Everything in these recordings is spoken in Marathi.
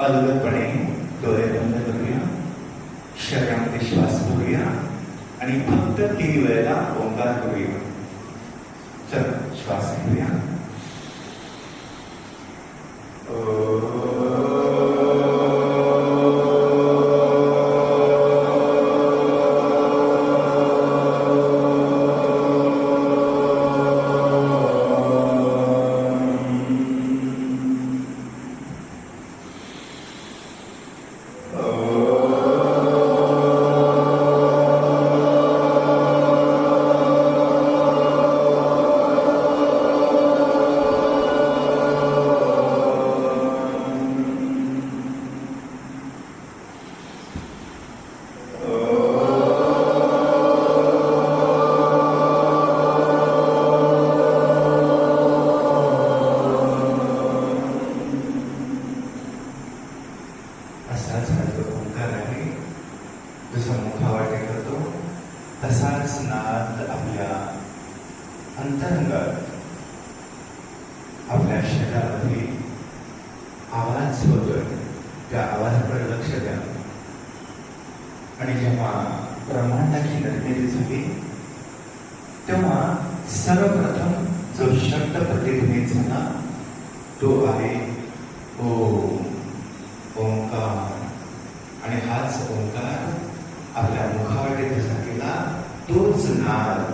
अलगदपणे डोळे बंद करूया, शरीरामध्ये श्वास घेऊया आणि फक्त 3 वेळेला ओंकार करूया. चल श्वास घेऊया. असाच हा जो ओंकार आहे, जसा मुखावाटे करतो तसाच नाद आपल्या अंतरंगात, आपल्या शरीरामध्ये आवाज होतोय. त्या आवाजाकडे लक्ष द्या. आणि जेव्हा ब्रह्मांडाची निर्मिती झाली तेव्हा सर्वप्रथम जो शब्द प्रतिध्वनित झाला तो आहे ओम, ओंकार. आणि हाच ओंकार आपल्या मुखावाटे जसा केला तोच नाद,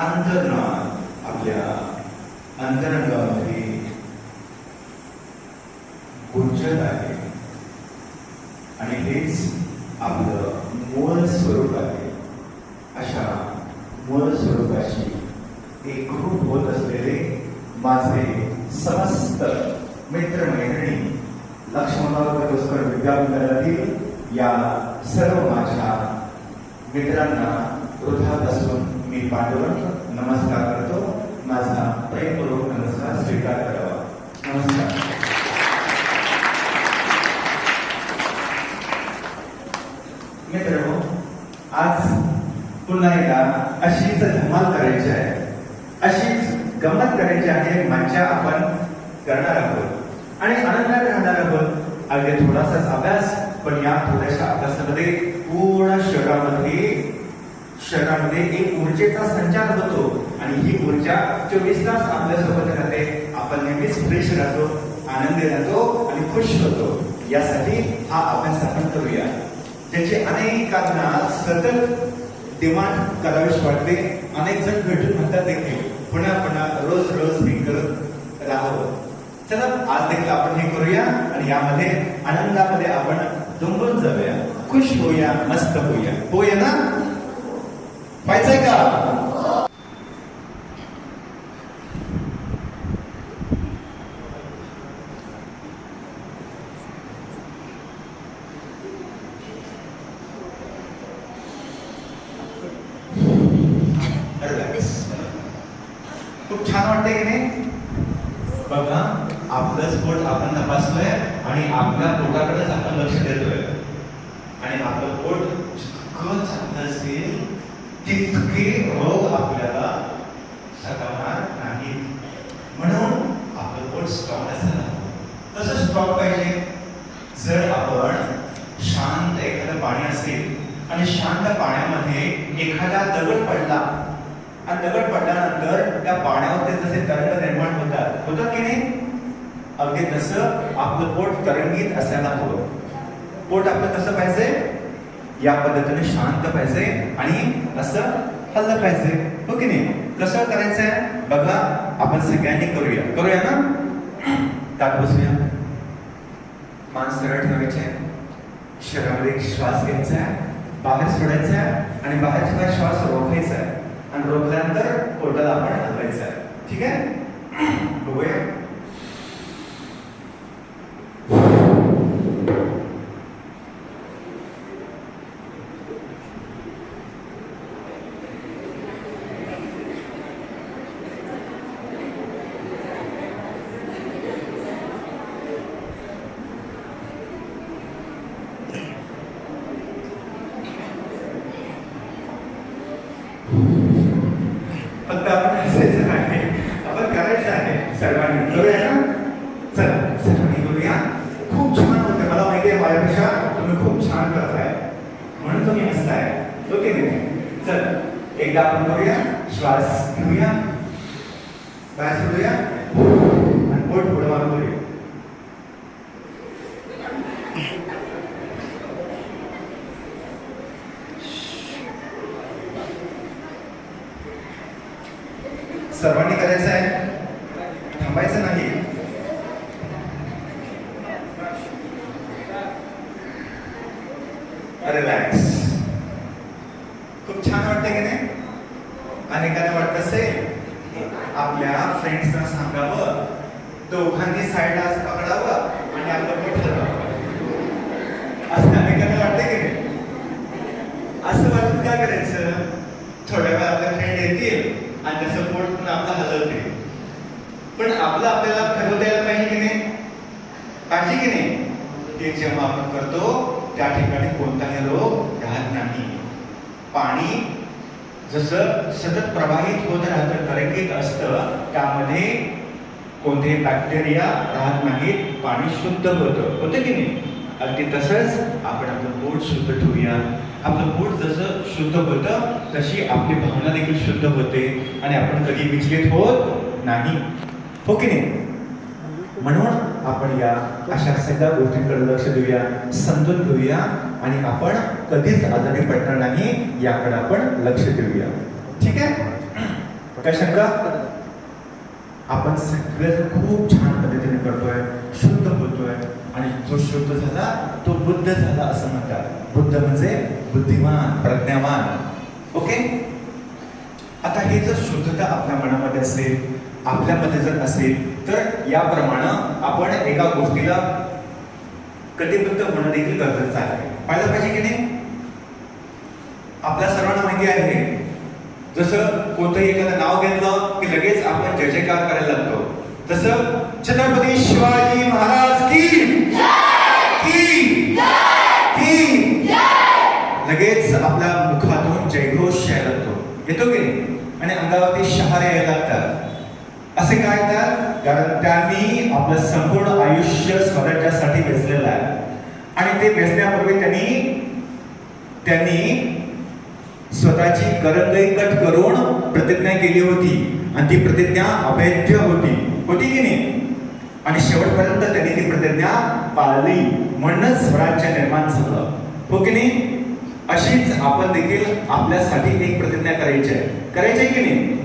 अंतर्नाद आपल्या अंतरंगामध्ये गुंजत आहे. आणि हेच आपलं मूळ स्वरूप आहे. अशा मूळ स्वरूपाची एकरूप होत असलेले माझे समस्त मित्रमैत्रिणी, लक्ष्मणराव किर्लोस्कर विद्यामंदिरातील या सर्व माझ्या मित्रांना हृदयापासून मी पांडुरंग नमस्कार करतो. माझा प्रेमपूर्वक नमस्कार स्वीकार करावा. नमस्कार. मित्रांनो, आज पुन्हा एकदा अशीच धमाल करायची आहे, अशीच गंमत करायची आहे. मज्जा आपण करणार आहोत आणि आनंदात राहणार आहोत. अगदी थोडासाच अभ्यास, पण या थोड्याशा अभ्यासामध्ये पूर्ण शरीरामध्ये एक ऊर्जेचा संचार होतो आणि ही ऊर्जा 24 तास आपल्यासोबत राहते. आपण नेहमीच फ्रेश राहतो, आनंदी राहतो आणि खुश होतो. यासाठी हा अभ्यास आपण करूया, ज्याचे अनेक कारणात सतत डिमांड करावीच वाटते. अनेक जण भेटून म्हणतात देखील पुन्हा पुन्हा रोज रोज मी करत राहावं. चला आज देखील आपण हे करूया आणि यामध्ये आनंदामध्ये आपण दुमडून जाऊया, खुश होऊया, मस्त होऊया. होऊया ना? व्हायचंय का? खूप छान वाटते की नाही? बघा, आपलंच पोट आपण तपासतोय आणि आपल्या पोटाकडेच आपण लक्ष देतोय. आणि आपलं पोट जितकं चांगलं असेल तितके रोग आपल्याला सतावणार नाही. म्हणून आपलं पोट स्ट्रॉंग असायला तसं स्ट्रॉंग पाहिजे. जर आपण शांत एखादं पाणी असेल आणि शांत पाण्यामध्ये एखादा दगड पडला आणि दगड पडल्यानंतर त्या पाण्यावरती जसे तरंग निर्माण होतात की नाही, अगदी तसं आपलं पोट तरंगित असायला हवं. पोट आपलं कसं पाहिजे? या पद्धतीने शांत पाहिजे आणि असं हल्लं पाहिजे, हो की नाही? कसं करायचंय बघा, आपण सगळ्यांनी करूया ना? ताट बसूया, मान सरळ ठेवायचे, शरीरामध्ये श्वास घ्यायचा आहे, बाहेर सोडायचा आहे आणि बाहेरचा श्वास रोखायचा आहे आणि रोखल्यानंतर पोटाला आपण हलवायचं आहे. ठीक आहे? बघूया. फक्त आपण हसायचं नाही, आपण करायचं आहे सर्वांनी. माझ्यापेक्षा तुम्ही खूप छान करताय म्हणून तुम्ही हसताय, ओके नाही? चल एकदा आपण करूया, श्वास घेऊया, बाहेर सोडूया आणि पोट पुढे मारून करूया. सर्वांनी करायचं आहे, थांबायचं नाही. रिलॅक्स. खूप छान वाटतं की नाही? अनेकांना वाटत असेल आपल्या फ्रेंड्सना सांगावं, दोघांनी साईडला असं पकडावं आणि आपलं पोट हलवावं. असं अनेकांना वाटतं की नाही? असं वाटून काय करायचं, थोड्या वेळ आपल्या फ्रेंड येतील आणि त्याचं पोट पण आपलं हलवते. पण आपलं आपल्याला ठरवता यायला पाहिजे की नाही? पाहिजे की नाही? ते जेव्हा आपण करतो त्या ठिकाणी कोणताही रोग राहत नाही. पाणी जसं सतत प्रवाहित होत राहतं, तरंगित असतं, त्यामध्ये कोणतेही बॅक्टेरिया राहत नाहीत, पाणी शुद्ध होतं की नाही? अगदी तसंच आपण आपलं पोट शुद्ध ठेवूया. आपलं पोट जसं शुद्ध होतं तशी आपली भावना देखील शुद्ध होते आणि आपण कधी विचलित होत नाही, हो की नाही? म्हणून आपण या अशा सगळ्या गोष्टींकडे लक्ष देऊया, समजून घेऊया आणि आपण कधीच आजारी पडणार नाही याकडे आपण लक्ष देऊया. ठीक आहे? काय शंका? आपण सगळं खूप छान पद्धतीने करतोय, शुद्ध होतोय आणि जो शुद्ध झाला तो बुद्ध झाला असं म्हणतात. बुद्ध म्हणजे बुद्धिमान, प्रज्ञावान. ओके? आता हे जर शुद्धता आपल्या मनामध्ये असेल, आपल्यामध्ये जर असेल, तर याप्रमाणे आपण एका गोष्टीला कटिबद्ध होणं देखील गरजेचं आहे. पाहिलं पाहिजे की नाही? आपल्या सर्वांना माहिती आहे, जसं कोणतंही एखादं नाव घेतलं की लगेच आपण जय जयकार करायला लागतो. तसं छत्रपती शिवाजी महाराज की लगेच आपल्या मुखातून जयघोष यायला लागतो, येतो की नाही? आणि अंगावरती शहारे यायला लागतात. असे काय तर? कारण त्यांनी आपलं संपूर्ण आयुष्य स्वराज्यासाठी वेचलेलं आहे आणि ते वेचण्यापूर्वी त्यांनी स्वतःची करंगई कट करून प्रतिज्ञा केली होती आणि ती प्रतिज्ञा अवैध होती की नाही? आणि शेवटपर्यंत त्यांनी ती प्रतिज्ञा पाळली, म्हणूनच स्वराज्य निर्माण झालं, हो की नाही? अशीच आपण देखील आपल्यासाठी एक प्रतिज्ञा करायची आहे की नाही?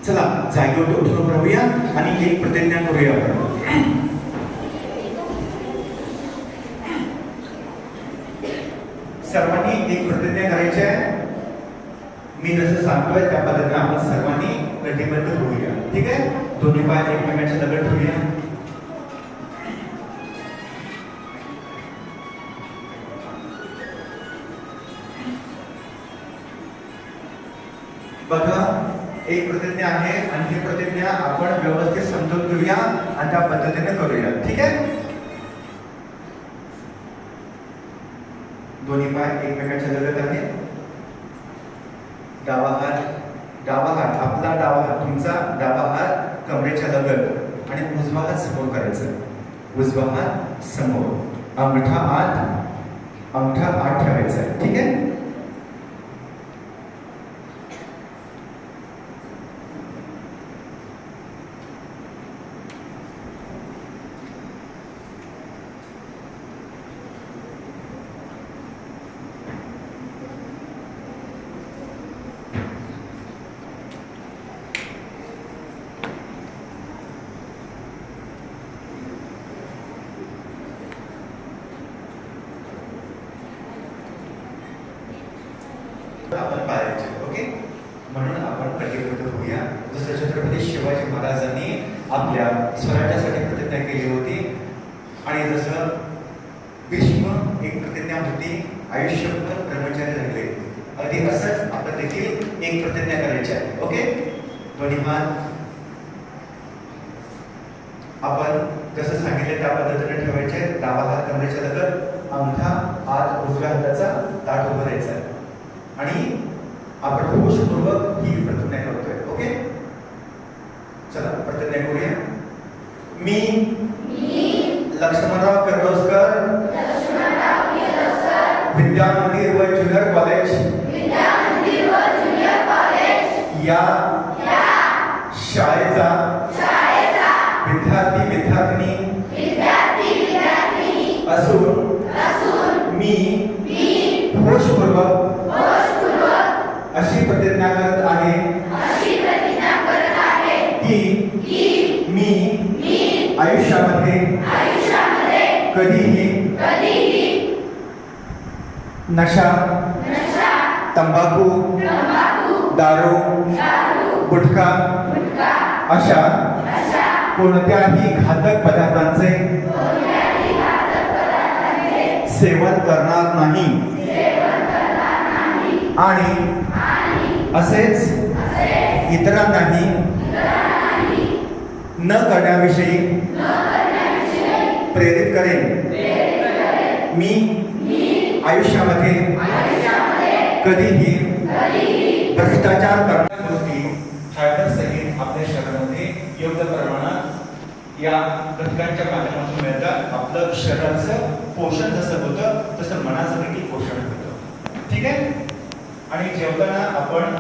चला जागेवर उठून राहूया आणि एक प्रतिज्ञा करूया आपण. सर्वांनी एक प्रतिज्ञा करायची आहे. मी जसं सांगतोय त्या पद्धतीने आपण सर्वांनी कटिबद्ध होऊया. ठीक आहे? दोन्ही पाय एकमेकांच्या लगत ठेवूया. बघा, एक प्रतिज्ञा आहे आणि ही प्रतिज्ञा आपण व्यवस्थित समजून घेऊया आणि त्या पद्धतीने करूया. ठीक आहे? दोन्ही पाय एकमेकांच्या लगत आहे. डावा हात आपला डावा हात, तुमचा डावा हात कमरेच्या लगत आणि उजवा हात समोर करायचा. उजवा हात समोर, अंगठा आत ठेवायचा. ठीक आहे? आपण पाहायचे. ओके? म्हणून आपण कटिबद्ध होऊया. जसं छत्रपती शिवाजी महाराजांनी आपल्या स्वराज्यासाठी प्रतिज्ञा केली होती आणि जसं भीष्म एक प्रतिज्ञा होती, आयुष्यभर ब्रह्मचारी राहिले, अगदी असंच आपण देखील एक प्रतिज्ञा करायची आहे. ओके? दोन्ही हात आपण जसं सांगितलं त्या पद्धतीने ठेवायचे. डावा हात कमरेच्या लगत, अंगठा आत उजव्या हाताचा ताठ उभं राहायचा आहे आणि आपण होशपूर्वक ही प्रतिज्ञा करतोय. ओके? चला प्रतिज्ञा करूया. मी लक्ष्मणराव किर्लोस्कर विद्या मंदिर व ज्युनियर कॉलेज या शाळेचा विद्यार्थी विद्यार्थिनी असून मी होशपूर्वक अशी प्रतिज्ञा करत आहे की मी आयुष्यामध्ये कधीही नशा तंबाखू दारू गुटखा अशा कोणत्याही घातक पदार्थांचे सेवन करणार नाही आणि असेच इतरांनाही न करण्याविषयी प्रेरित करेन. मी आयुष्यामध्ये कधीही भ्रष्टाचार करणाऱ्या गोष्टी फायबर सहित आपल्या शरीरामध्ये योग्य प्रमाणात या घटकांच्या माध्यमातून मिळतात. आपलं शरीराचं पोषण जसं होतं तसं मनाचं देखील पोषण होतं. ठीक आहे. आणि जेवताना आपण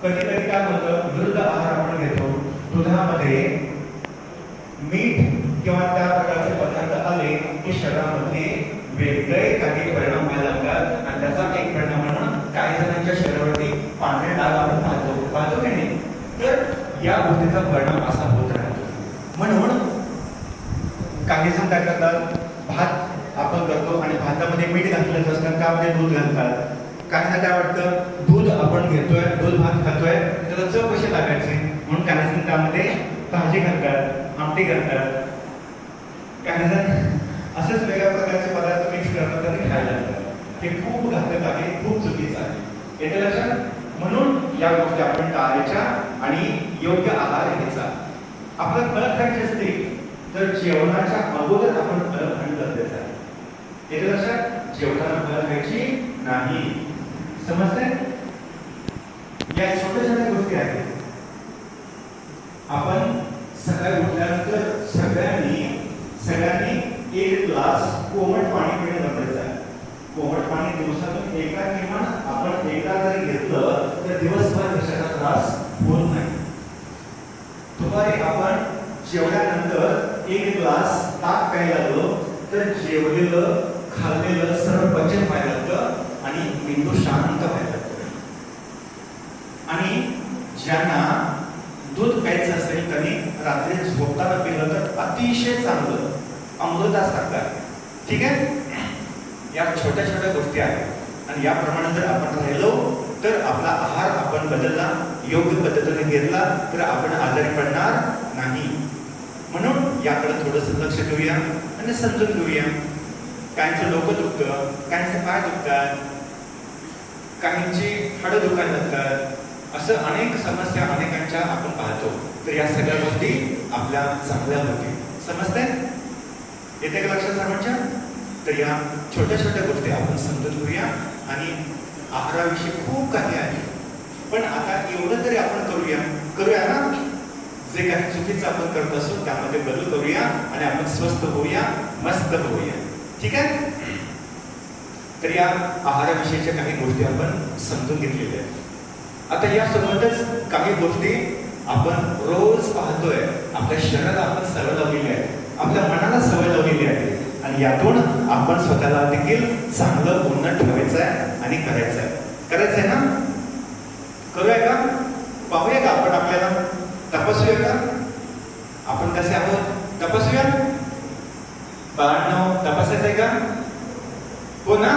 कधीतरी काय होतं, विरुद्ध आहार आपण घेतो. दुधामध्ये मीठ किंवा त्या प्रकारचे पदार्थ आले की शरीरामध्ये वेगळे काही परिणाम व्हायला लागतात आणि त्याचा एक परिणाम म्हणून काही जणांच्या शरीरावरती पांढरे डाग आपण पाहतो की नाही. तर या गोष्टीचा परिणाम असा होत राहतो. म्हणून काही जण काय करतात, भात आपण करतो आणि भातामध्ये मीठ घातलं असतं, त्यामध्ये दूध घालतात. काहींना काय वाटतं, दूध आपण घेतोय, दूध भात खातोय, त्याला चव कशी लागायची म्हणून काही जण त्यामध्ये भाजी घालतात, आमटी घालतात. काही जण असेच वेगळ्या प्रकारचे पदार्थ मिक्स करतात आणि खायला लागतात. हे खूप घातक आहे, खूप चुकीचं आहे. येते लक्षात. म्हणून या गोष्टी आपण टाळायच्या आणि योग्य आहार घ्यायचा. आपलं फळ खायचे असते तर जेवणाच्या अगोदर आपण फळ खाणं गरजेचं आहे. येते लक्षात. जेवताना फळ खायची नाही. समजते. या छोट्या छोट्या गोष्टी आहेत. आपण सकाळी उठल्यानंतर सगळ्यांनी एक ग्लास कोमट पाणी पिणे गरजेचं आहे. कोमट पाणी दिवसातून किमान आपण एकदा जरी घेतलं तर दिवसभर कशाचा त्रास होत नाही. दुपारी आपण जेवल्यानंतर एक ग्लास ताक प्यायला लागलो तर जेवलेलं खाल्लेलं सर्व पचन व्हायला लागतं आणि मेंदू शांत व्हायला लागतो. आणि ज्यांना दूध प्यायचं असेल त्यांनी रात्री झोपताना पिलं तर अतिशय चांगलं, अमृतासारखं. ठीक आहे. या छोट्या छोट्या गोष्टी आहेत आणि याप्रमाणे जर आपण राहिलो तर आपला आहार आपण बदलला, योग्य पद्धतीने घेतला तर आपण आजारी पडणार नाही. म्हणून याकडे थोडंसं लक्ष देऊया आणि समजून घेऊया. काहींचं डोकं दुखतं, काहींचे पाय दुखतात, काहींची हाडं दुखायला लागतात. असं अनेक समस्या अनेकांच्या आपण पाहतो. तर या सगळ्या गोष्टी आपल्या चांगल्या होतील. समजते. येते का लक्षात सर्वांच्या. तर या छोट्या छोट्या गोष्टी आपण समजून घेऊया. आणि आहाराविषयी खूप काही आहे पण आता एवढं तरी आपण करूया ना. जे काही चुकीचं आपण करत असतो त्यामध्ये बदल करूया आणि आपण स्वस्थ होऊया, मस्त होऊया. ठीक आहे. तर या आहाराविषयीच्या काही गोष्टी आपण समजून घेतलेल्या आहेत. आता यासोबतच काही गोष्टी आपण रोज पाहतोय. आपल्या शरीराला आपण सवय लावलेली आहे, आपल्या मनाला सवय लावलेली आहे आणि यातून आपण स्वतःला देखील चांगलं उन्नत ठेवायचं आहे आणि करायचं आहे ना. करूया का. पाहूया का आपण आपल्याला. तपासूया का आपण कसे आहोत. तपासूया. बाळांनो तपासायचं आहे का. हो ना.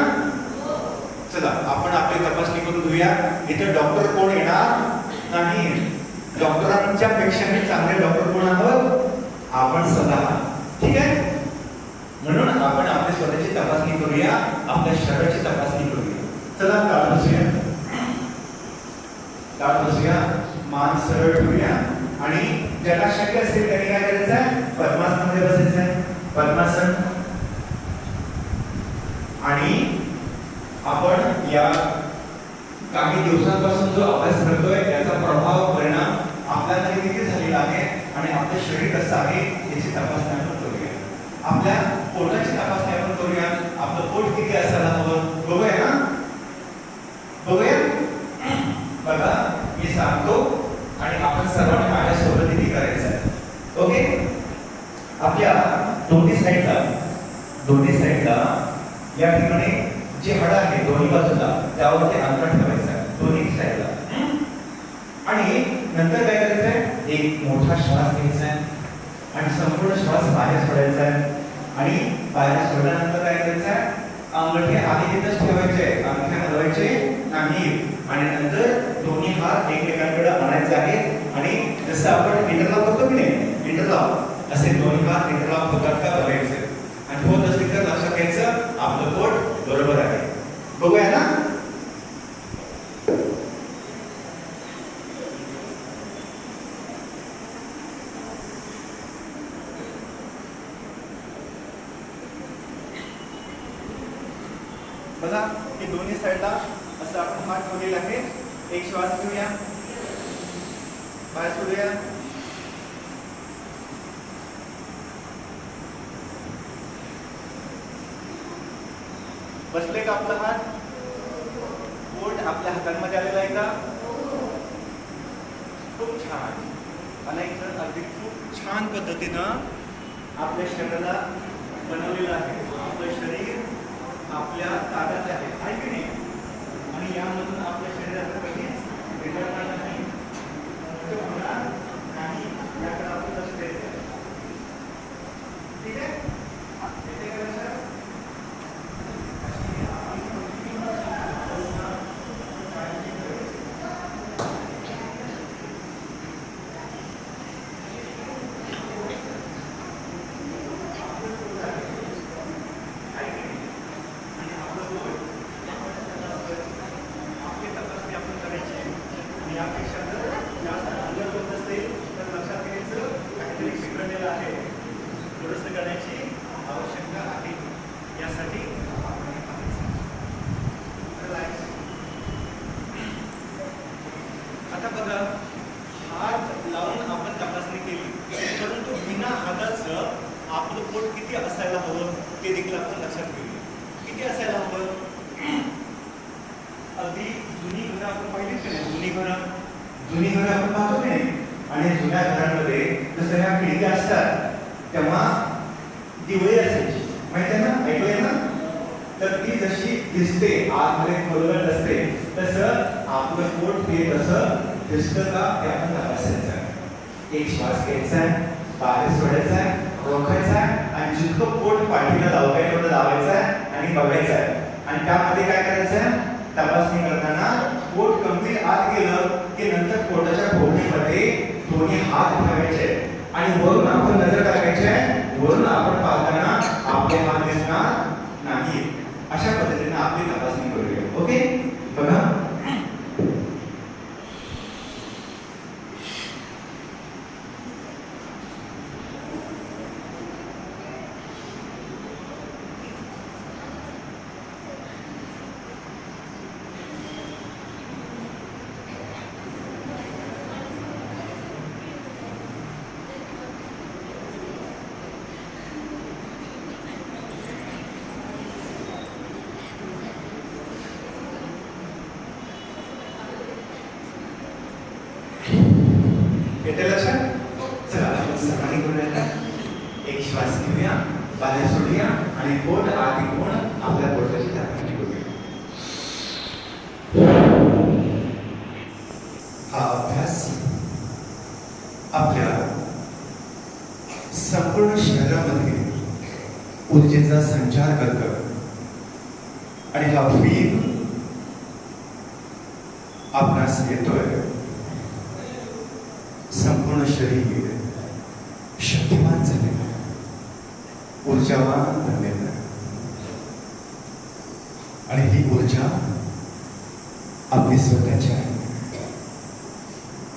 चला आपण आपली तपासणी करून घेऊया. इथे डॉक्टर कोण येणार नाही. डॉक्टरांच्या पेक्षा चांगले डॉक्टर कोण आहोत आपण स्वतः. ठीक आहे. म्हणून आपण आपली स्वतःची तपासणी करूया, आपल्या शरीराची तपासणी करूया. चला ताट बसूया, मान सरळ ठेवूया आणि ज्याला शक्य असेल त्यांनी काय करायचं आहे, पद्मासनामध्ये बसायचं आहे. पद्मासन. आणि आपण या काही दिवसांपासून जो अभ्यास करतोय त्याचा प्रभाव परिणाम आपल्याला किती झालेला आहे आणि आपलं शरीर कसं आहे याची तपासणी आपण करूया. आपल्या पोटाची तपासणी आपण करूया. आपलं पोट किती असायला हवं बघूया ना. या ठिकाणी जे हाड आहे दोन्ही बाजूला त्यावरती अंतर ठेवायचं आहे दोन्ही साईडला. आणि नंतर काय करायचं आहे, एक मोठा श्वास घ्यायचा आहे आणि संपूर्ण श्वास बाहेर सोडायचा आहे. आणि बाहेर सोडल्यानंतर काय करायचं आहे, अंगठे आधी तिथेच ठेवायचे, अंगठे हलवायचे नाही. आणि नंतर दोन्ही हात एकमेकांकडे आणायचे आहेत आणि जसं आपण इंटरलॉक करतो की नाही, इंटरलॉक असे दोन्ही हात इंटरलॉक होतात का बघायचे. आणि होत असतील तर लक्षात घ्यायचं आपलं पोट बरोबर आहे. बघूया ना. बघा हे दोन्ही साईडला असं आपण हात ठेवलेला आहे. एक श्वास घेऊया, बाहेर सोडूया. बसले का आपला हात, पोट आपल्या हातांमध्ये आलेला आहे का? खूप छान. अनेक जण अगदी खूप छान पद्धतीनं आपल्या शरीराला बनवलेलं आहे. आपलं शरीर आपल्या ताब्यात आहे की नाही. आणि यामधून आपल्या शरीराचं कधीच बिघडणार नाही, होणार नाही याकडे आपण लक्ष द्यायचं. ठीक आहे. आता बघा, हात लावून आपण तपासणी केली, परंतु बिना हाताचं आपलं पोट किती असायला हवं ते देखील आपण लक्षात घेऊया. किती असायला हवं? अगदी जुनी घरं आपण पाहिली की नाही, जुनी घरं आपण पाहतो की नाही. आणि जुन्या घरांमध्ये जसं ह्या खिडक्या असतात तेव्हा दिवळी असायची, माहिती आहे ना, ऐकलंय ना. तर ती जशी दिसते आतमध्ये खोलगट असते तसं आपलं पोट हे तसं दिसतं का ते आपण तपासायचं. एक श्वास घ्यायचा आहे, बाहेर सोडायचा आहे, रोखायचा आहे आणि जितकं पोट पाठीला लावता येईल तेवढं लावायचं आहे आणि बघायचं आहे. आणि त्यामध्ये काय करायचं आहे, तपासणी करताना पोट कम्प्लीट आत गेलं की नंतर पोटाच्या भोवतीमध्ये दोन्ही हात ठेवायचे आणि वरून आपण नजर टाकायची आहे. वरून आपण पाहताना आपले हात दिसणार नाही. अशा पद्धतीने आपली तपासणी करूया. ओके. बघा, येते लक्षात. चला सर्वांनी करूया. एक श्वास घेऊया, बाहेर सोडूया आणि पोट आत घेऊन आपल्या पोटाची तपासणी करूया. हा अभ्यास आपल्या संपूर्ण शरीरामध्ये ऊर्जेचा संचार करतो आणि हा फील आपणास येतोय. संपूर्ण शरीर शक्तिमान झालेलं, ऊर्जावान बनलेलं आणि ही ऊर्जा आपली स्वतःची आहे.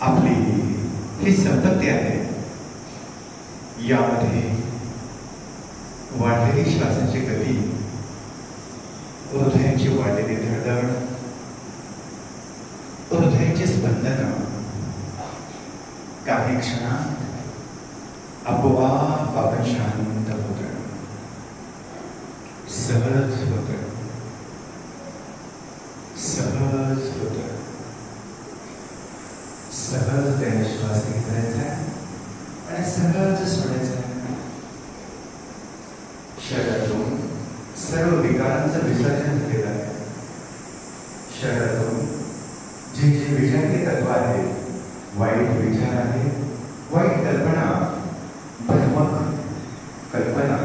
आपली ही संपत्ती आहे. यामध्ये वाढलेली श्वासाची गती, हृदयाची वाढलेली धडधड, हृदयाची स्पंदन काही क्षणात आपोआप आपण शांत होतो, सहज होतो, सहज होतो. सहज त्याने श्वास घ्यायचा आणि सहज सोडायचा. शरीरातून सर्व विकारांचा जे विचारले तत्व आहेत, वाईट विचार आहे, वाईट कल्पना, भ्रमक कल्पना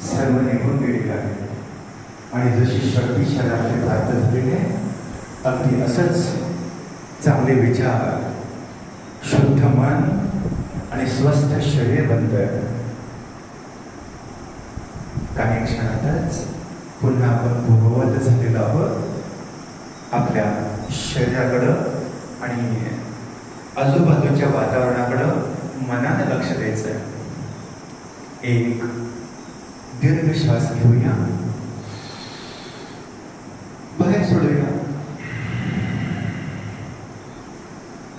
सर्व निघून गेलेली आहे. आणि जशी शक्ती शरीराचे प्राप्त झालेली आहे, अगदी असंच चांगले विचार, शुद्ध मन आणि स्वस्थ शरीर बनतं. काही क्षणातच पुन्हा आपण पूर्ववत झालेलो आहोत. आपल्या शरीराकडं आणि आजूबाजूच्या वातावरणाकडं मनानं लक्ष द्यायचं. एक दीर्घ श्वास घेऊया, बाहेर सोडूया.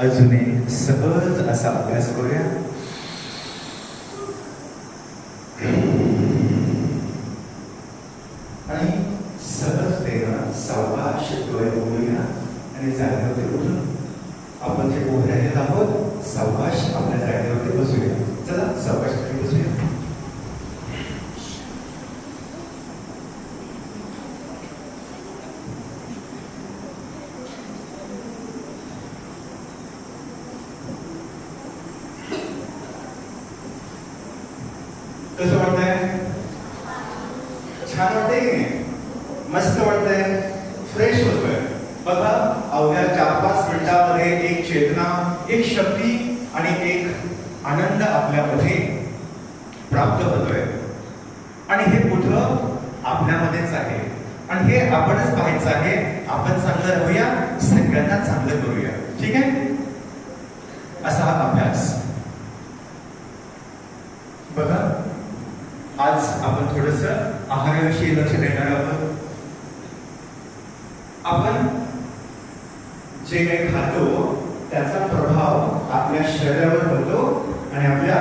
अजून एक सहज असा अभ्यास करूया. आणि सहजतेनं सावकाश डोळे उघडूया आणि जागेवरती उठून आपण जे उभे राहिलेलो आहोत, सावकाश आपल्या जागेवरती बसूया. चला सावकाश बसूया. कसं वाटतंय? छान वाटतंय की नाही? मस्त वाटतंय, फ्रेश होतोय. बघा, अवघ्या 4-5 मिनिटांमध्ये एक चेतना, एक शक्ती आणि एक आनंद आपल्यामध्ये प्राप्त होतोय. आणि हे कुठं? आपल्यामध्येच आहे. आणि हे आपणच पाहायचं आहे. आपण चांगलं राहूया, सगळ्यांना चांगलं करूया. ठीक आहे? असा हा अभ्यास. बघा, आज आपण थोडस आहाराविषयी लक्ष देणार आहोत. आपण जे काही खातो त्याचा प्रभाव आपल्या शरीरावर होतो आणि आपल्या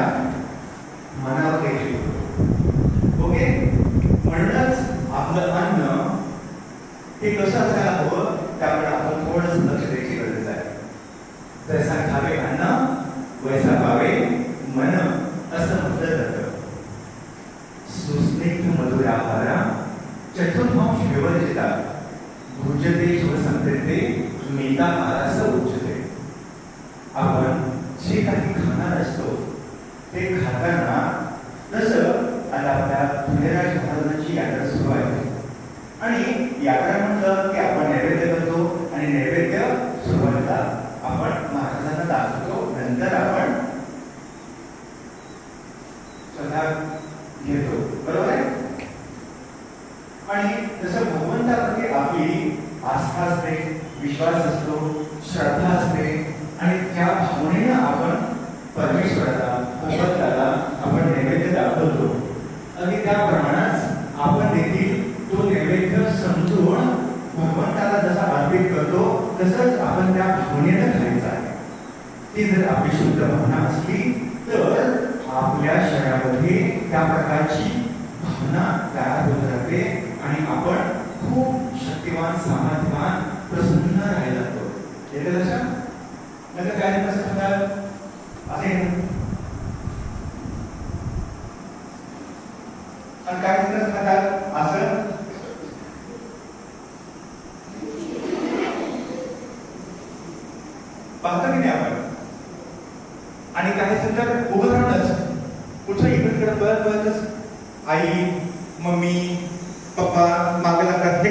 मनावर देखील होतो. ओके? म्हणूनच आपलं अन्न हे कसं असायला हवं त्याकडे आपण थोडंसं लक्ष द्यायची गरज आहे. जैसा खावे अन्न वैसा पावे मन असं म्हटलं जातं. सुस्निग्ध मधुर आहारा चतुर्मांश विवर्जिता भुजते शिवसंप्रीते मीता आरास उच्चते. आपण जे काही खाणार असतो ते खाताना जसं आता आपल्या पुण्यराज महाराजांची यात्रा सुरू आहे आणि यात्रा म्हटलं की आपण नैवेद्य करतो आणि नैवेद्य सुरुवातीला आपण महाराजांना दाखवतो, नंतर आपण स्वतः घेतो. बरोबर आहे? आणि जसं भगवंताप्रती आपली आस्था असते, विश्वास असतो, श्रद्धा असते आणि त्या भावनेनं आपण परमेश्वराला, भगवंताला आपण नैवेद्य दाखवतो. आणि त्या प्रमाणात आपण देखील तो नैवेद्य समजून भगवंताला जसा अर्पित करतो तसंच आपण त्या भावनेनं खायचं आहे. ती जर आपली शुद्ध भावना असली तर आपल्या शरीरामध्ये त्या प्रकारची भावना तयार होत राहते आणि आपण खूप शक्तिवान, सामर्थ्यवान, प्रसन्न राहायला लागतो. येते लक्षात? नंतर काय कसं खातात असे आणि काय कसं खातात असं पाहतो की नाही आपण. आणि काही सुद्धा उभं राहणंच कुठं इकडे बघतच आई, मम्मी, पप्पा मागे लागतात,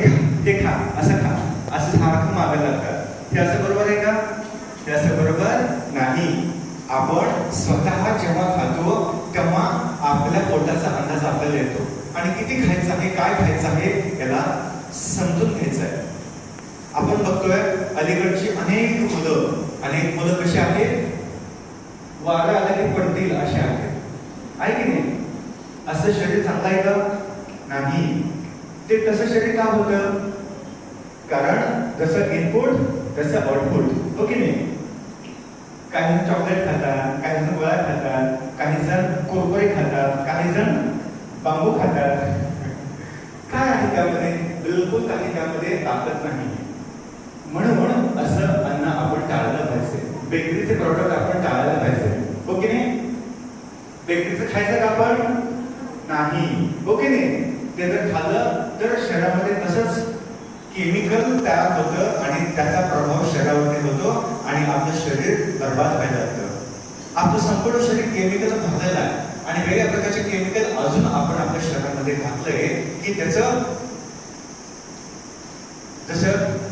हे खा, असं खा, असं सारखं मागे लागतात. हे असं बरोबर आहे का? हे असं बरोबर नाही. आपण स्वतः जेव्हा खातो तेव्हा आपल्या पोटाचा अंदाज आपल्याला येतो आणि किती खायचं आहे, काय खायचं आहे याला समजून घ्यायचं आहे. आपण बघतोय अलीकडची अनेक मुलं कशी आहेत? वारं आलं की पडतील असे आहेत. आहे की नाही? असं शरीर चांगलं आहे का? नाही. ते तसं शरीर का होतं? कारण जसं इनपुट तसं आउटपुट. हो की नाही? काही जण चॉकलेट खातात, काही जण गोळ्या खातात, काही जण कुरकुरे खातात, काही जण बांबू खातात. काय आहे त्यामध्ये? बिलकुल काही त्यामध्ये ताकद नाही. म्हणून असं अन्न आपण टाळलं पाहिजे. बेकरीचे प्रॉडक्ट आपण टाळायला पाहिजे. हो की नाही? बेकरीचं खायचं का आपण? नाही. हो की नाही? ते जर खाल्लं तर शरीरामध्ये तसंच केमिकल तयार होतं आणि त्याचा प्रभाव शरीरावरती होतो आणि आपलं शरीर बर्बाद व्हायला लागतं. आपलं संपूर्ण शरीर केमिकल भरलेलं आहे आणि वेगळ्या प्रकारचे केमिकल अजून आपण आपल्या शरीरामध्ये घातलंय की त्याचं, जसं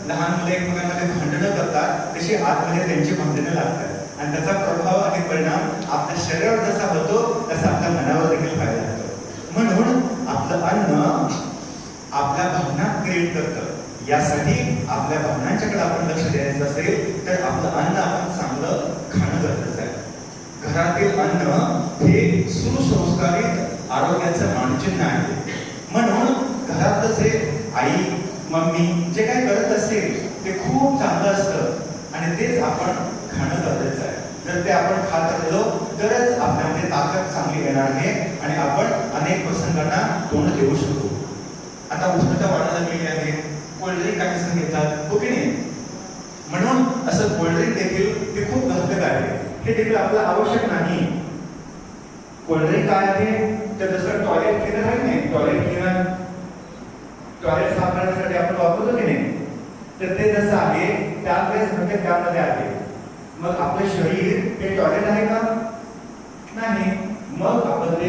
लहान मुलं एकमेकांमध्ये भांडणं करतात तशी आतमध्ये त्यांची भांडणं लागतात आणि त्याचा प्रभाव आणि परिणाम आपल्या शरीरावर जसा होतो तसा आपल्या मनावर देखील व्हायला लागतो. म्हणून आपलं अन्न आपल्या भावना क्रिएट करतं. यासाठी आपल्या भावनांच्याकडे आपण लक्ष द्यायचं असेल तर आपलं अन्न आपण चांगलं खाणं गरजेचं आहे. घरातील अन्न हे सुसंस्कारित आरोग्याचं मानचिन्ह आहे. म्हणून घरातलं जे आई मम्मी जे काय करत असेल ते खूप चांगलं असतं आणि तेच आपण खाणं गरजेचं आहे. जर ते आपण खात राहिलो तरच आपल्यामध्ये ताकद चांगली येणार आहे आणि आपण अनेक प्रसंगांना तोंड देऊ शकतो. आता उष्णता वाढायला लागलेली आहे, कोल्ड्रिंक काही जण घेतात, हो की नाही? म्हणून असं कोल्ड्रिंक देखील ते खूप घातक आहे. हे देखील आपलं आवश्यक नाही. कोल्ड्रिंक काय आहे तर जसं टॉयलेट क्लीनर आहे नाही, टॉयलेट क्लीनर टॉयलेट साफ करण्यासाठी आपण वापरतो की नाही, तर ते जसं आहे त्यावेळेस म्हणजे त्यामध्ये आहे. मग आपलं शरीर हे टॉयलेट आहे का? नाही. मग आपण ते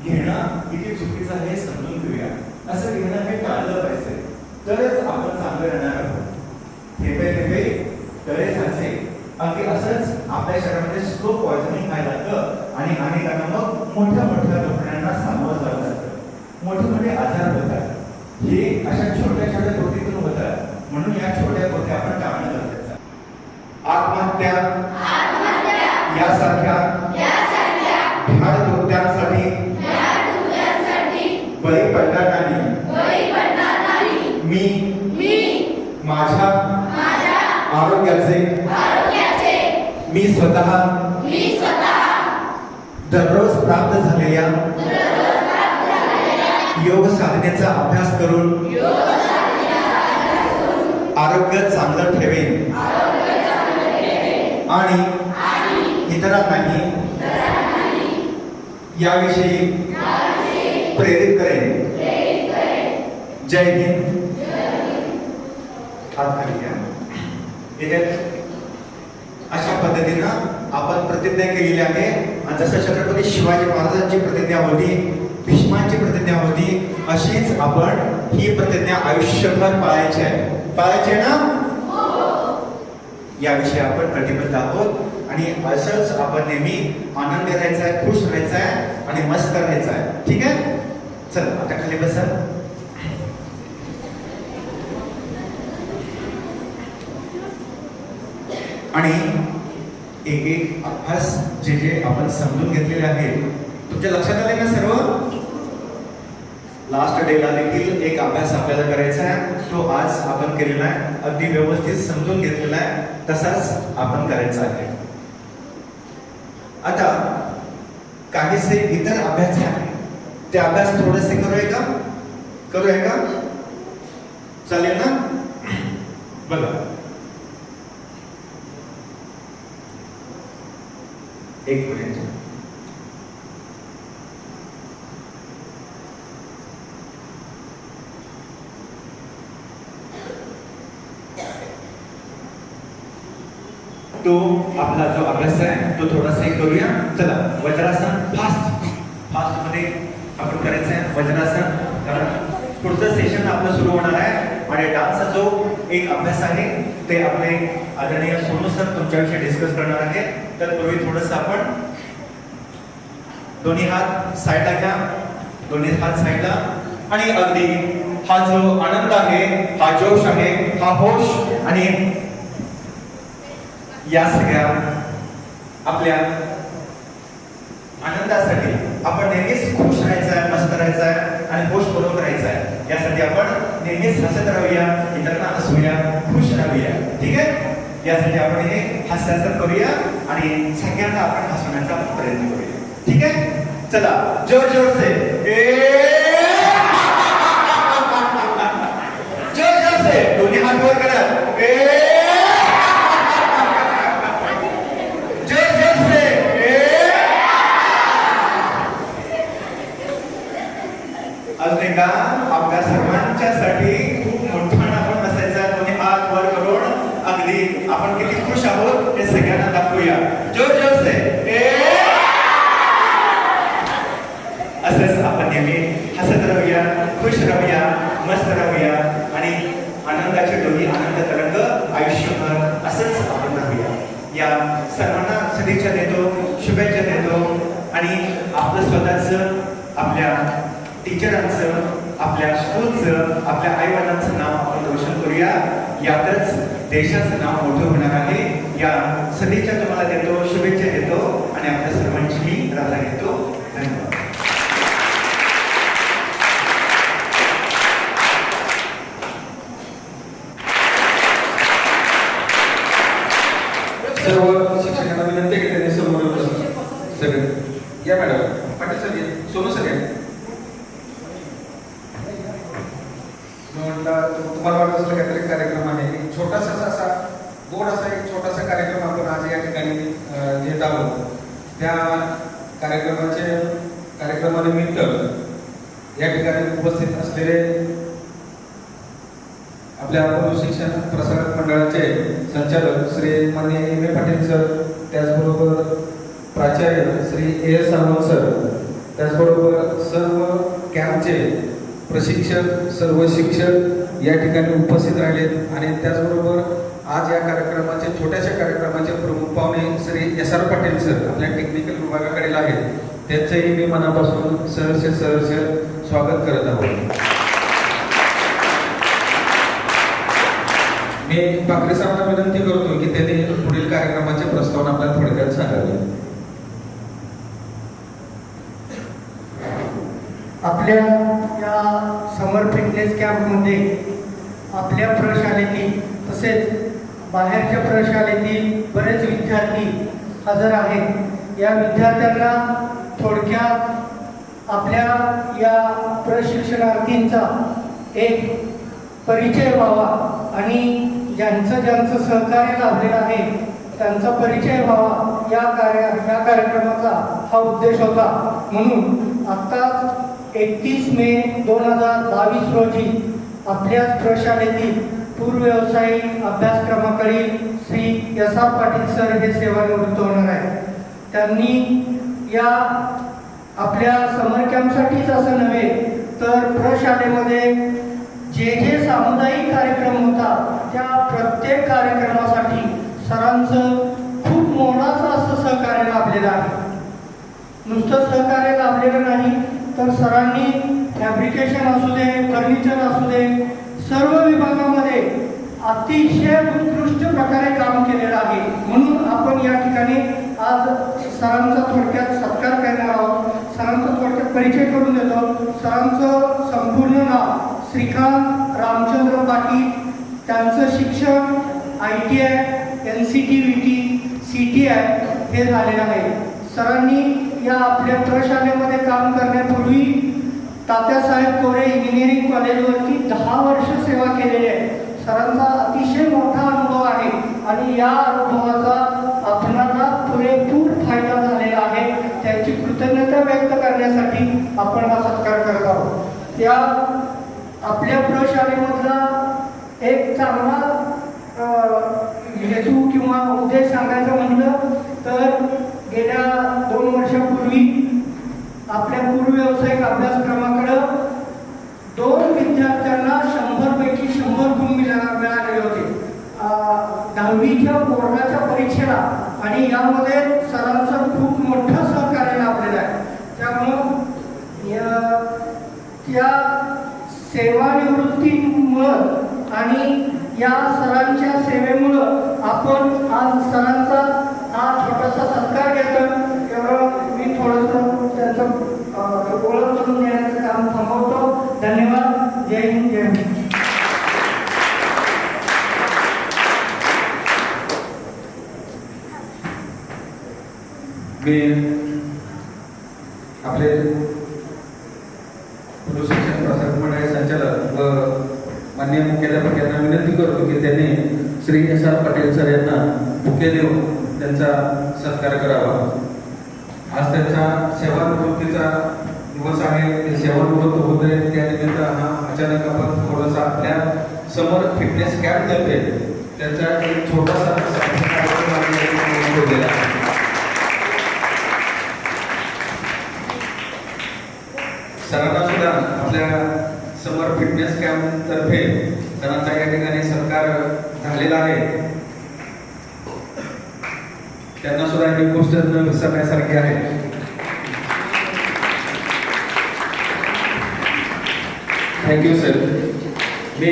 घेणं किती चुकीचं आहे हे समजून घेऊया. असं घेणं हे टाळलं पाहिजे, तरच आपण चांगलं राहणार आहोत. थेंबे थेंबे तळे साचे. अगदी असंच आपल्या शरीरामध्ये स्लो पॉइझनिंग व्हायला लागतं आणि अनेकांना मग मोठ्या मोठ्या दुखण्याला सामोरं जावं लागतं. मोठे मोठे आजार होतात. हे अशा छोट्या छोट्या कृतीतून होतात. म्हणून या छोट्या कृती आपण टाळणं गरजेचं आहे. आत्महत्या यासारख्या भ्याड कृत्यांसाठी बळी पडणार नाही. मी माझ्या आरोग्याचे मी स्वतः दररोज प्राप्त झालेल्या योग साधनेचा अभ्यास करून आरोग्य चांगलं ठेवेन आणि इतरांनाही याविषयी प्रेरित करेन. जय हिंद. हात खाली घ्या. अशा पद्धतीनं आपण प्रतिज्ञा केलेली आहे. आणि जसं छत्रपती शिवाजी महाराजांची प्रतिज्ञा होती, भीष्मांची प्रतिज्ञा होती, अशीच आपण ही प्रतिज्ञा आयुष्यभर पाळायची आहे. पाळायची आहे ना? याविषयी आपण कटिबद्ध आहोत आणि असंच आपण नेहमी आनंदी राहायचा आहे, खुश राहायचं आहे आणि मस्त राहायचं आहे. ठीक आहे? चल आता खाली बसा. आणि एक एक अभ्यास जे जे आपण समजून घेतलेले आहे तुमच्या लक्षात आले ना सर्व? लास्ट डेला देखील एक अभ्यास आपल्याला करायचा आहे. तो आज आपण केलेला आहे, अगदी व्यवस्थित समजून घेतलेला आहे, तसाच आपण करायचा आहे. आता काहीसे इतर अभ्यास आहे, ते अभ्यास थोडेसे करूया का? करूया का? चालेल ना? बघा, एक मिनिट. तो आपला जो अभ्यास आहे तो थोडासा करूया. चला, वज्रासन फास्ट मध्ये आपण करायचं आहे वज्रासन. कारण पुढचं सेशन आपलं सुरू होणार आहे आणि डान्सचा जो एक अभ्यास आहे ते आपले आदरणीय सोनू सर तुमच्याविषयी डिस्कस करणार आहे. तर पूर्वी थोडंसं आपण दोन्ही हात साईडला घ्या, दोन्ही हात साईडला. आणि अगदी हा जो आनंद आहे, हा जोश आहे, हा होश आणि या सगळ्या आपल्या आनंदासाठी आपण नेहमीच खुश राहायचं आहे, मस्त राहायचं आहे आणि होश पूर्वक राहायचं आहे. यासाठी आपण नेहमीच हसत राहूया, इतरांना हसूया, खुश राहूया. ठीक आहे? यासाठी आपण हे हास्यास्पद करूया आणि सगळ्यांना आपण हसवण्याचा प्रयत्न करूया. ठीक आहे? चला, जोर जोर से जोर जोर से दोन्ही हात वर करा. अजून एका आपल्या सर्वांच्यासाठी खूप मोठा आपण सुखाची डोली आनंद तरंग आयुष्यभर असंच आपण राहूया. या सर्वांना सदिच्छा देतो, शुभेच्छा देतो आणि आपलं स्वतःचं, आपल्या टीचरांचं, आपल्या स्कूलचं, आपल्या आईवडिलांचं नाव आपण रोशन करूया. यातच देशाचं नाव मोठं होणार आहे. या सदिच्छा तुम्हाला देतो, शुभेच्छा देतो आणि आपल्या सर्वांची रजा घेतो. धन्यवाद. सर्व शिक्षकांना विनंती की त्यांनी समोर सगळे या. Madam Patil sir, Sonu sir, तुम्हाला वाटत असलं काहीतरी कार्यक्रम आहे, छोटासा असा गोड असा एक छोटासा कार्यक्रम आपण आज या ठिकाणी घेत आहोत. त्या कार्यक्रमानिमित्त या ठिकाणी उपस्थित असलेले आपल्या पूर्व शिक्षण प्रसारक मंडळाचे संचालक श्री माननीय M.A. पाटील सर, त्याचबरोबर प्राचार्य श्री A.S. सावंत सर, त्याचबरोबर सर्व कॅम्पचे प्रशिक्षक, सर्व शिक्षक या ठिकाणी उपस्थित राहिलेत आणि त्याचबरोबर आज या कार्यक्रमाचे छोट्याशा कार्यक्रमाचे प्रमुख पाहुणे श्री S.R. पाटील सर आपल्या टेक्निकल विभागाकडील आहेत. त्यांचंही मी मनापासून सहर्ष स्वागत करत आहोत. मी पाखरे साहेबांना विनंती करतो की त्यांनी पुढील कार्यक्रमाचे प्रस्तावना आपल्याला थोडक्यात सांगावे. आपल्या या समर फिटनेस कॅम्पमध्ये आपल्या प्रशालेतील तसेच बाहेरच्या प्रशालेतील बरेच विद्यार्थी हजर आहेत. या विद्यार्थ्यांना थोडक्यात आपल्या या प्रशिक्षणार्थींचा एक परिचय व्हावा आणि ज्यांचं सहकार्य लाभलेलं आहे त्यांचा परिचय व्हावा, या कार्यक्रमाचा हा उद्देश होता. म्हणून आत्ताच 31 मे 2022 रोजी आपल्याच प्रशालेतील पूर्व व्यावसायिक अभ्यासक्रमाकडील श्री S.R. पाटील सर हे सेवानिवृत्त होणार आहेत. त्यांनी या आपल्या समर कॅम्पसाठीच असं नव्हे तर प्रशालेमध्ये जे सामुदायिक कार्यक्रम होता त्या प्रत्येक कार्यक्रमासाठी सरांचं खूप मोलाचं असं सहकार्य लाभलेलं आहे. नुसतं सहकार्य लाभलेलं नाही तर सरांनी फॅब्रिकेशन असू दे, फर्निचर असू दे, सर्व विभागामध्ये अतिशय उत्कृष्ट प्रकारे काम केलेलं आहे. म्हणून आपण या ठिकाणी आज सरांचा थोडक्यात सत्कार करणार आहोत. सरांचा थोडक्यात परिचय करून देतो. सरांचं संपूर्ण नाव श्रीकांत रामचंद्र पाटील. त्यांचं शिक्षण ITI, NCTVT, CTI हे झालेलं आहे. सरांनी या आपल्या प्रशालेमध्ये काम करण्यापूर्वी तात्यासाहेब कोरे इंजिनिअरिंग कॉलेजवरती 10 वर्ष सेवा केलेली आहे. सरांचा अतिशय मोठा अनुभव आहे आणि या अनुभवाचा आपणाला पुरेपूर फायदा झालेला आहे. त्याची कृतज्ञता व्यक्त करण्यासाठी आपण हा सत्कार करत आहोत. या आपल्या प्रशालेमधला एक चांगला हेतू किंवा उद्देश सांगायचं म्हटलं तर गेल्या 2 वर्षापूर्वी आपल्या पूर्व व्यावसायिक अभ्यासक्रमाकडं 2 विद्यार्थ्यांना 100 पैकी 100 गुण मिळालेले होते 10वीच्या बोर्डाच्या परीक्षेला आणि यामध्ये सरांचं खूप मोठं सहकार्य लाभलेलं आहे. त्यामुळं त्या सेवानिवृत्तीमुळं आणि या सरांच्या सेवेमुळं आपण आज सरांचा हा छोटासा सत्कार घेतो. एवढं मी थोडंसं त्यांचं ओळख करून देण्याचं काम थांबवतो. धन्यवाद. जय हिंद, जय हिंद. मी आपले पूर्व शिक्षण प्रसारक मंडळ संचालक व माननीय मुख्याध्यापक यांना विनंती करतो की त्यांनी श्री S.R. पाटील सर यांना बुके देऊन त्यांचा सत्कार करावा. आज त्यांचा सेवानिवृत्तीचा दिवस आहे. ते सेवानिवृत्त होत आहे त्यानिमित्त हा अचानक आपण थोडासा आपल्या समर फिटनेस कॅम्प तर्फे त्यांचा एक छोटासा कार्यक्रम आहे. सरांना सुद्धा आपल्या समर फिटनेस कॅम्प तर्फे सरांचा या ठिकाणी झालेला आहे त्यांना सुद्धा ही गोष्ट न विसरण्यासारखी आहे. Thank you sir. मी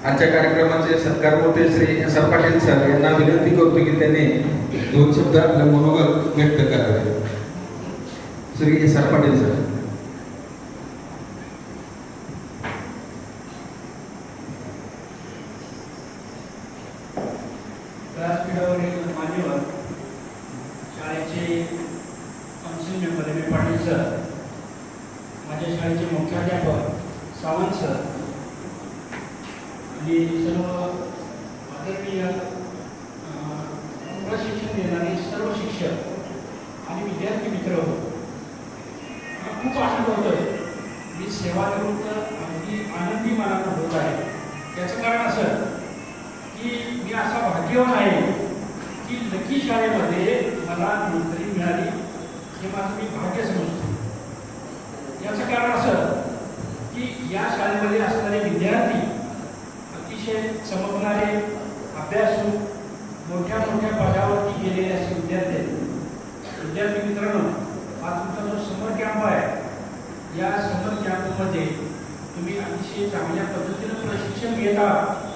आजच्या कार्यक्रमाचे सत्कार होते Shri S R Patil sir यांना विनंती करतो की त्यांनी 2 शब्द आपलं मनोगत व्यक्त करावे. Shri S R Patil sir. व्यासपीठावरील मान्यवर, शाळेचे council member M A Patil sir, माझ्या शाळेचे मुख्याध्यापक सावंत सर आणि सर्व आदरणीय प्रशिक्षण देणारे सर्व शिक्षक आणि विद्यार्थी मित्र, मला खूप आनंद होतोय. मी सेवानिवृत्त अगदी आनंदी मनानं होत आहे. याचं कारण असं की मी असा भाग्यवान आहे की लकी शाळेमध्ये मला नोकरी मिळाली, हे माझं मी भाग्य समजतो. याचं कारण असं की या शाळेमध्ये असणारे विद्यार्थी अतिशय चमकणारे, अभ्यासू, मोठ्या मोठ्या पदावरती गेलेले असे विद्यार्थी आहेत. विद्यार्थी मित्रांनो, हा तुमचा जो समर कॅम्प आहे, या समर कॅम्पमध्ये तुम्ही अतिशय चांगल्या पद्धतीनं प्रशिक्षण घेत आहात.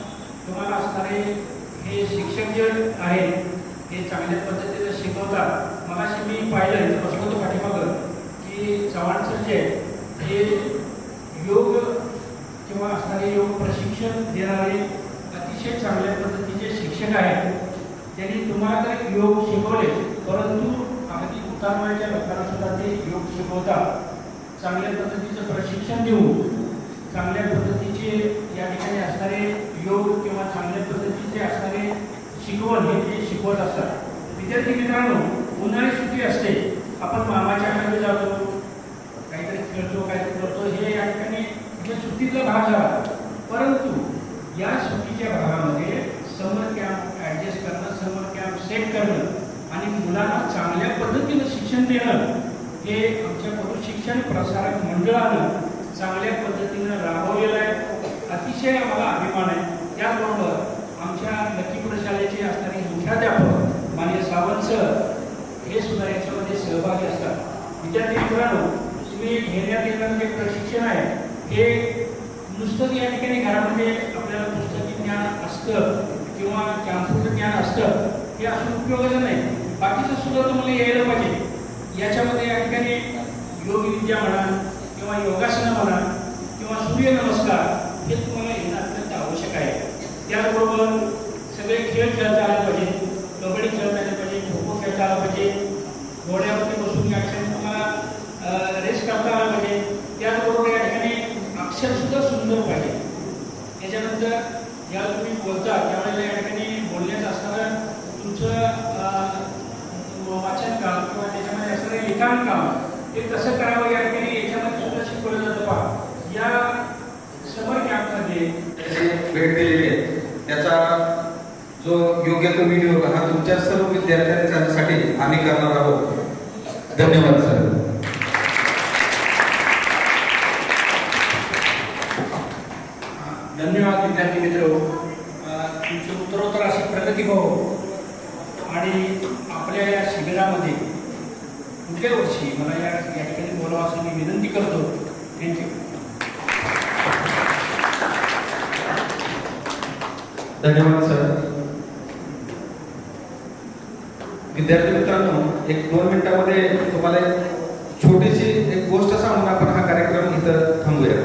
तुम्हाला असणारे हे शिक्षक जे आहेत हे चांगल्या पद्धतीनं शिकवतात. मगाशी मी पाहिलं इथं बसलो होतो पाठीमागं की चव्हाण सर जे हे योग किंवा असणारे योग प्रशिक्षण देणारे अतिशय चांगल्या पद्धतीचे शिक्षक आहेत. त्यांनी तुम्हाला तर योग शिकवले, परंतु अगदी उतारवयाच्या लोकांना सुद्धा ते योग शिकवतात. चांगल्या पद्धतीचं प्रशिक्षण देऊन चांगल्या पद्धतीचे या ठिकाणी असणारे योग किंवा चांगल्या पद्धतीचे असणारे शिकवण हे ते शिकवत असतात. विद्यार्थी मित्रांनो, उन्हाळी सुट्टी असते, आपण मामाच्या घरी जातो, काहीतरी खेळतो, काहीतरी करतो, हे या ठिकाणी म्हणजे सुट्टीतला भाग झाला. परंतु या सुट्टीच्या भागामध्ये समर कॅम्प ॲडजस्ट करणं, समर कॅम्प सेट करणं आणि मुलांना चांगल्या पद्धतीनं शिक्षण देणं हे आमच्या शिक्षण प्रसारक मंडळानं चांगल्या पद्धतीनं राबवलेलं आहे. अतिशय आम्हाला अभिमान आहे. त्याचबरोबर आमच्या लकी प्रशालेचे असणारे मुख्याध्यापक माननीय सावंत सर हे सुद्धा याच्यामध्ये सहभागी असतात. विद्यार्थी मित्रांनो, तुम्ही घेण्यात येणारं जे प्रशिक्षण आहे हे नुसतं या ठिकाणी घरामध्ये आपल्याला पुस्तकी ज्ञान असतं किंवा कॅम्प्युटर ज्ञान असतं हे असून उपयोगाचं नाही. बाकीचं सुद्धा तुम्हाला यायला पाहिजे. याच्यामध्ये या ठिकाणी योगविद्या म्हणा किंवा योगासनं म्हणा किंवा सूर्यनमस्कार हे तुम्हाला येणं अत्यंत आवश्यक आहे. त्याचबरोबर सगळे खेळ खेळता आले पाहिजे. कबड्डी खेळता आले पाहिजे, खो खो खेळता आला पाहिजे, घोड्यावरती बसून या ठिकाणी तुम्हाला रेस करता आला पाहिजे. त्याचबरोबर या ठिकाणी अक्षरसुद्धा सुंदर पाहिजे. त्याच्यानंतर ज्यावेळेला तुम्ही बोलता त्यावेळेला या ठिकाणी बोलण्याचं असणारं तुमचं वाचन काम किंवा त्याच्यामध्ये असणारं लिखाण काम हे कसं करावं या ठिकाणी याच्यामध्ये सुद्धा शिकवलं जातं. पहा, या समर कॅम्पमध्ये भेट दिलेली आहे त्याचा जो योग्य तो व्हिडिओ हा तुमच्या सर्व विद्यार्थ्यांसाठी आम्ही करणार आहोत. धन्यवाद सर. धन्यवाद विद्यार्थी मित्र. तुमची उत्तरोत्तर अशी प्रगती हो आणि आपल्या या शिबिरामध्ये पुढल्या वर्षी मला या ठिकाणी बोलावं असं मी विनंती करतो. थँक्यू. धन्यवाद सर. विद्यार्थी मित्रांनो, 1-2 मिनिटांमध्ये तुम्हाला छोटीशी एक गोष्ट सांगून आपण हा कार्यक्रम इथं थांबूया.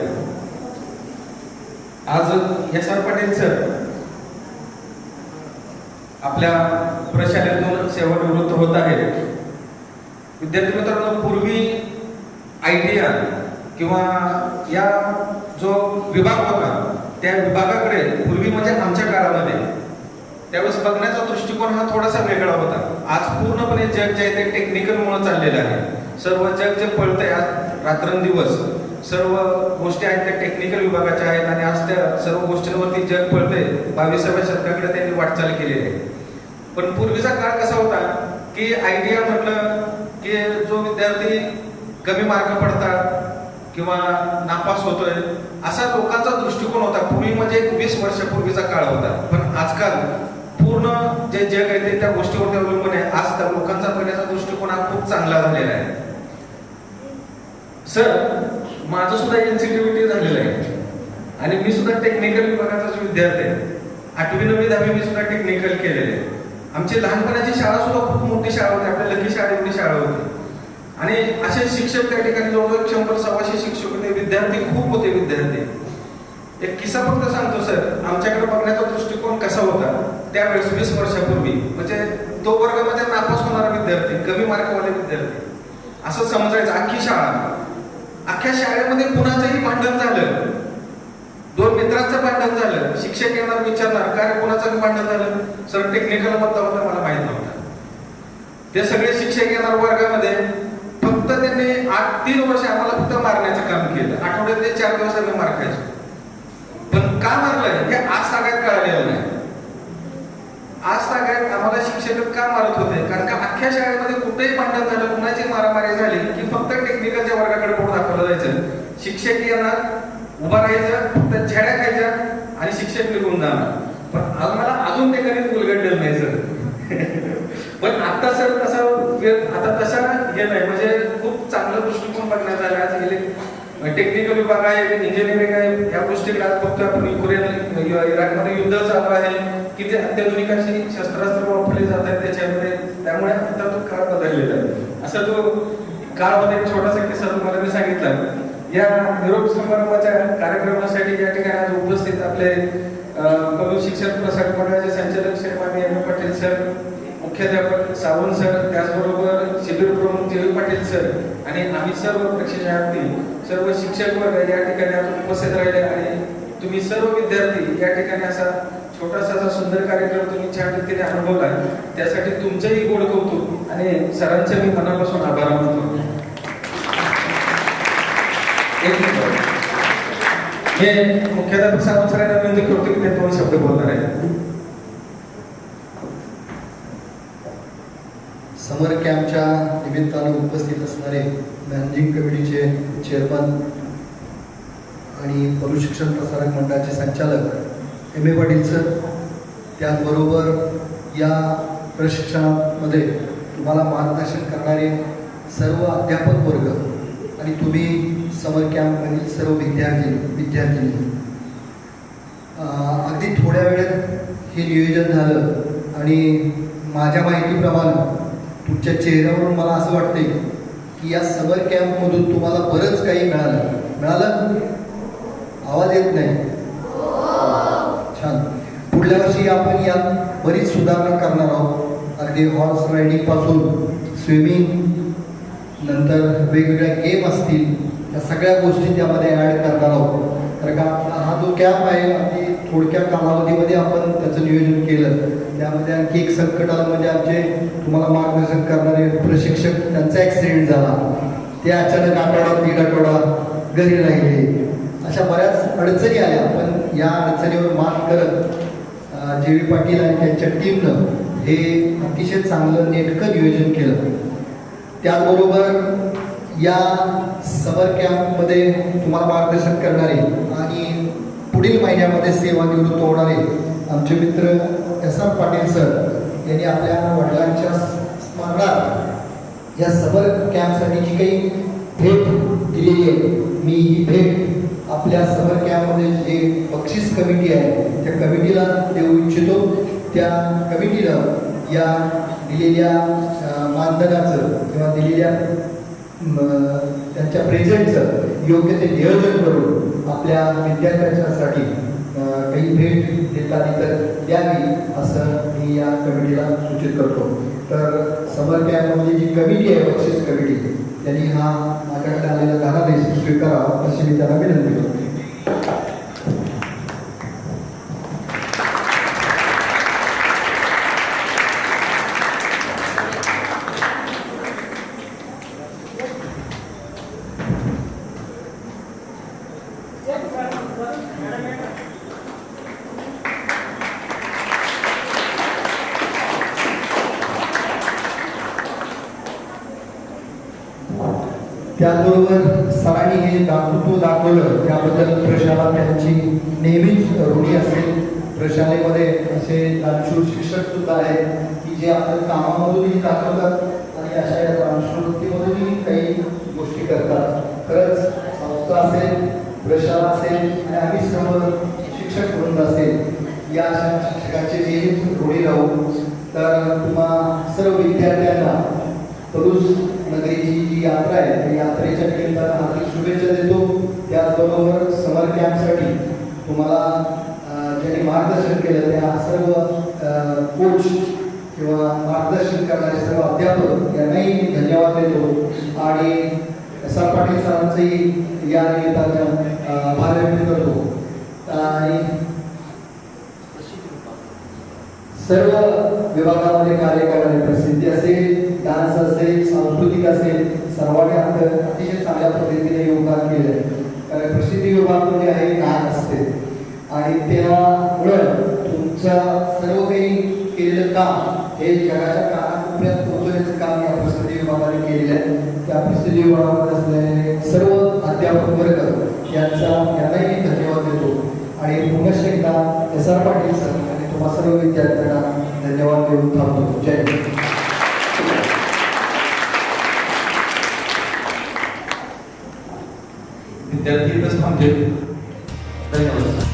आज एस आर पाटील सर आपल्या प्रशालेतून सेवानिवृत्त होत आहेत. विद्यार्थी मित्रांनो, पूर्वी आयडिया किंवा या जो विभाग होता त्या विभागाकडे पूर्वी म्हणजे आमच्या काळामध्ये त्यावेळेस बघण्याचा दृष्टिकोन हा थोडासा वेगळा होता. आज पूर्णपणे जग जे आहे ते टेक्निकलमुळे चाललेलं आहे. सर्व जग जे पळतंय आज रात्रंदिवस सर्व गोष्टी आहेत त्या टेक्निकल विभागाच्या आहेत आणि आज त्या सर्व गोष्टींवरती जग पळतंय. 22व्या शतकाकडे त्यांनी वाटचाल केलेली आहे. पण पूर्वीचा काळ कसा होता की आयडिया म्हटलं की जो विद्यार्थी कमी मार्क पडतात किंवा नापास होतोय असा लोकांचा दृष्टिकोन होता. पूर्वी म्हणजे एक 20 वर्षापूर्वीचा काळ होता. पण आजकाल पूर्ण जे जग आहे ते त्या गोष्टीवरती अवलंबून आहे. आज त्या लोकांचा पहिल्याचा दृष्टिकोन हा खूप चांगला झालेला आहे. सर, माझं सुद्धा एनसीटीव्हीटी झालेलं आहे आणि मी सुद्धा टेक्निकल विभागाचाच विद्यार्थी आहे. 8वी 9वी 10वी मी सुद्धा टेक्निकल केलेले आहे. आमची लहानपणाची शाळा सुद्धा खूप मोठी शाळा होती. आपल्या लकी शाळा एवढी शाळा होती आणि असे शिक्षक त्या ठिकाणी जवळजवळ 100-125 शिक्षक होते. विद्यार्थी खूप होते विद्यार्थी. एक किस्सा फक्त सांगतो सर. आमच्याकडे बघण्याचा दृष्टिकोन कसा होता त्यावेळेस 20 वर्षापूर्वी. म्हणजे तो वर्गामध्ये नापास होणारा विद्यार्थी, कमी मार्कवाले विद्यार्थी असं समजायचं. अख्खी शाळा, अख्ख्या शाळेमध्ये कुणाचंही भांडण झालं, 2 मित्रांचं भांडण झालं, शिक्षक येणार विचारणार काय कोणाचं भांडण झालं, सर टेक्निकल मधला होता मला माहित नव्हता. ते सगळे शिक्षक येणार वर्गामध्ये. फक्त त्यांनी 3 वर्ष आम्हाला फक्त मारण्याचं काम केलं. आठवड्यातले 4 दिवस आम्ही मार खायचो. पण का मारलंय हे आज सगळ्यात कळलेलं नाही. आज सगळ्यात आम्हाला शिक्षक का मारत होते, कारण का अख्ख्या शाळेमध्ये कुठेही भांडण झालं, कुणाची मारामारी झाली की फक्त टेक्निकलच्या वर्गाकडे बोट दाखवलं जायचं. शिक्षक येणार, उभा राहायचं, फक्त छड्या खायच्या आणि शिक्षक निघून जाणार. पण आम्हाला अजून ते कधीच उलगडलेलं नाही सर. पण आता सर तसा आता तसा हे नाही. म्हणजे खूप चांगला दृष्टिकोन बघण्यात आला. आज गेले टेक्निकल विभाग आहे, इंजिनिअरिंग आहे, या गोष्टीकडे आज बघतोय आपण. इराकमध्ये युद्ध चालू आहे, किती अत्याधुनिक अशी शस्त्रास्त्र वापरली जात आहेत त्याच्यामध्ये. त्यामुळे आता तो काळ बदललेला आहे. असा तो काळामध्ये एक छोटासा किस्सा तुम्हाला मी सांगितला. या निरोप समारंभाच्या कार्यक्रमासाठी या ठिकाणी आज उपस्थित आपले पदवी शिक्षण प्रसारक मंडळाचे संचालक श्री माननीय एम पाटील सर, मुख्याध्यापक सावंत सर, त्याचबरोबर शिबिर प्रमुख जे पाटील सर आणि आम्ही सर्व प्रशिक्षणार्थी, सर्व शिक्षक वर्ग या ठिकाणी आज उपस्थित राहिले आणि तुम्ही सर्व विद्यार्थी या ठिकाणी असा छोटासा सुंदर कार्यक्रम तुम्ही छान रीतीने अनुभवला. त्यासाठी तुमचंही गोड कौतुक आणि सरांचे मी मनापासून आभार मानतो. मी मुख्याध्यापक सावंत सरांना विनंती करतो की ते 2 शब्द बोलणार आहेत. समर कॅम्पच्या निमित्तानं उपस्थित असणारे मॅनेजिंग कमिटीचे चेअरमन आणि पदवी शिक्षण प्रसारक मंडळाचे संचालक एम ए पाटील सर, त्याचबरोबर या प्रशिक्षणामध्ये तुम्हाला मार्गदर्शन करणारे सर्व अध्यापक वर्ग आणि तुम्ही समर कॅम्पमधील सर्व विद्यार्थिनी, अगदी थोड्या वेळात हे नियोजन झालं आणि माझ्या माहितीप्रमाणे तुमच्या चेहऱ्यावरून मला असं वाटते की या समर कॅम्पमधून तुम्हाला बरंच काही मिळालं. आवाज येत नाही. छान. पुढल्या वर्षी आपण यात बरीच सुधारणा करणार आहोत. अगदी हॉर्स रायडिंग पासून स्विमिंग, नंतर वेगवेगळ्या गेम असतील, या सगळ्या गोष्टी त्यामध्ये ॲड करणार आहोत. तर का हा जो कॅम्प आहे अगदी थोडक्या कालावधीमध्ये आपण त्याचं नियोजन केलं. त्यामध्ये आणखी एक संकट आलं म्हणजे आमचे तुम्हाला मार्गदर्शन करणारे प्रशिक्षक, त्यांचा ॲक्सिडेंट झाला. ते अचानक आठवडा 1.5 आठवडा घरी राहिले. अशा बऱ्याच अडचणी आल्या. पण या अडचणीवर मात करत जे व्ही पाटील आणि त्यांच्या टीमनं हे अतिशय चांगलं नेटकं नियोजन केलं. त्याचबरोबर या समर कॅम्पमध्ये तुम्हाला मार्गदर्शन करणारे आणि पुढील महिन्यामध्ये सेवानिवृत्त होणारे आमचे मित्र एस.आर. पाटील सर यांनी आपल्या वडिलांच्या स्मरणार्थ या समर कॅम्पसाठी जी काही भेट दिलेली आहे, मी ही भेट आपल्या समर कॅम्पमध्ये जे बक्षीस कमिटी आहे त्या कमिटीला देऊ इच्छितो. त्या कमिटीनं या दिलेल्या मानधनाचं किंवा दिलेल्या त्यांच्या प्रेझेंटचं योग्य ते नियोजन करून आपल्या विद्यार्थ्यांच्यासाठी काही भेट देताना तर द्यावी असं मी या कमिटीला सूचित करतो. तर समर कॅम्पमध्ये जी कमिटी आहे, बक्षीस कमिटी, त्यांनी हा माझ्याकडे आलेला धनादेश स्वीकारावा अशी मी त्यांना विनंती करतो. त्याचबरोबर सरांनी हे दातृत्व दाखवलं त्याबद्दल प्रशाला त्यांची नेहमीच ऋणी असेल. प्रशालेमध्ये असे दानशूर शिक्षक सुद्धा आहेत की जे आपल्या कामामधूनही दाखवतात आणि अशा या दानशूरतीमधूनही काही गोष्टी करतात. खरंच संस्था असेल, प्रशाला असेल आणि आम्ही सर्व शिक्षक वृंद असेल या अशा शिक्षकांचे नेहमीच ऋणी राहू. तर तुम्हा सर्व विद्यार्थ्यांना परुस नगरीची जी यात्रा आहे त्या यात्रेच्या निमित्तानं हार्दिक शुभेच्छा देतो. त्याचबरोबर समर कॅम्पसाठी तुम्हाला ज्यांनी मार्गदर्शन केलं त्या सर्व कोच किंवा मार्गदर्शन करणारे सर्व अध्यापक यांनाही मी धन्यवाद देतो आणि एस.आर. पाटील सरांचंही या निमित्तानं आभार व्यक्त करतो. आणि सर्व विभागामध्ये कार्य करणारे प्रसिद्धी असेल, डान्स असेल, सांस्कृतिक असेल, सर्वांनी अतिशय चांगल्या पद्धतीने योगदान केलं. कारण प्रसिद्धी विभाग म्हणजे आहे गान असते आणि त्यामुळं तुमचं सर्व काही केलेलं काम हे जगाच्या कानाकोपऱ्यात पोहोचवण्याचं काम या प्रसिद्धी विभागाने केलेलं आहे. त्या प्रसिद्धी विभागामध्ये असलेले सर्व अध्यापक वर्ग यांनाही धन्यवाद देतो आणि पुनश्च एकदा एस.आर. पाटील सर आणि तुम्हा सर्व विद्यार्थ्यांना धन्यवाद देऊन थांबतो. जय हिंद. विद्यार्थी इथंच थांबते. धन्यवाद.